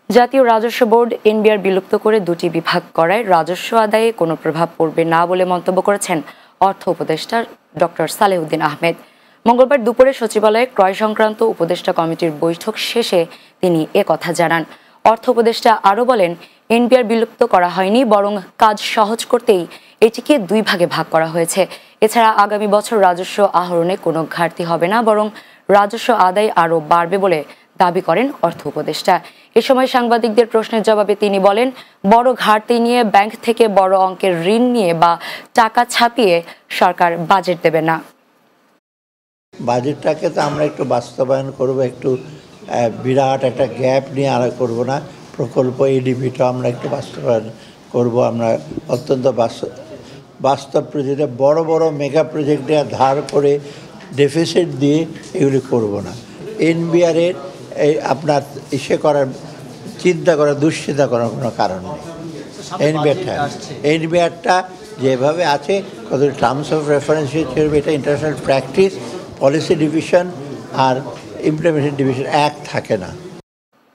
জাতীয় রাজস্ব board NBR বিলুপ্ত করে দুটি বিভাগ করায় রাজস্ব আদায়ে কোনো প্রভাব পড়বে না বলে মন্তব্য করেছেন অর্থ উপদেষ্টা ডক্টর সালেহউদ্দিন আহমেদ। মঙ্গলবার দুপুরে সচিবালয়ে ক্রয় সংক্রান্ত উপদেষ্টা কমিটির বৈঠক শেষে তিনি একথা জানান। অর্থ উপদেষ্টা আরও বলেন, এনবিআর বিলুপ্ত করা হয়নি, বরং কাজ সহজ করতেই এটিকে দুই ভাগে ভাগ করা হয়েছে। এছাড়া আগামী বছর রাজস্ব আহরণে কোনো ঘাটতি হবে না, বরং রাজস্ব আদায় আরও বাড়বে বলে দাবি করেন অর্থ উপদেষ্টা। এ সময় সাংবাদিকদের প্রশ্নের জবাবে তিনি বলেন, বড় ঘাটতি নিয়ে ব্যাংক থেকে বড় অঙ্কের ঋণ নিয়ে বা টাকা ছাপিয়ে সরকার বাজেট দেবে না। বাজেটটাকে তো আমরা একটু বাস্তবায়ন করব, একটু বিরাট একটা গ্যাপ নিয়ে আর করব না। প্রকল্প এডিবিটা আমরা একটু বাস্তবায়ন করব। আমরা অত্যন্ত বাস্তব প্রজেক্টে বড় বড় মেগা প্রজেক্টে ধার করে ডেফিসিট দিয়ে এগুলি করব না। এনবিআরের আপনার করার চিন্তা করার দুশ্চিন্তা করার কোনো কারণ নেই। এনবিআরটা যেভাবে আছে, কত টার্মস অফ রেফারেন্স হিসেবে এটা ইন্টারন্যাশনাল প্র্যাকটিস, পলিসি ডিভিশন আর ইমপ্লিমেন্টেশন ডিভিশন এক থাকে না।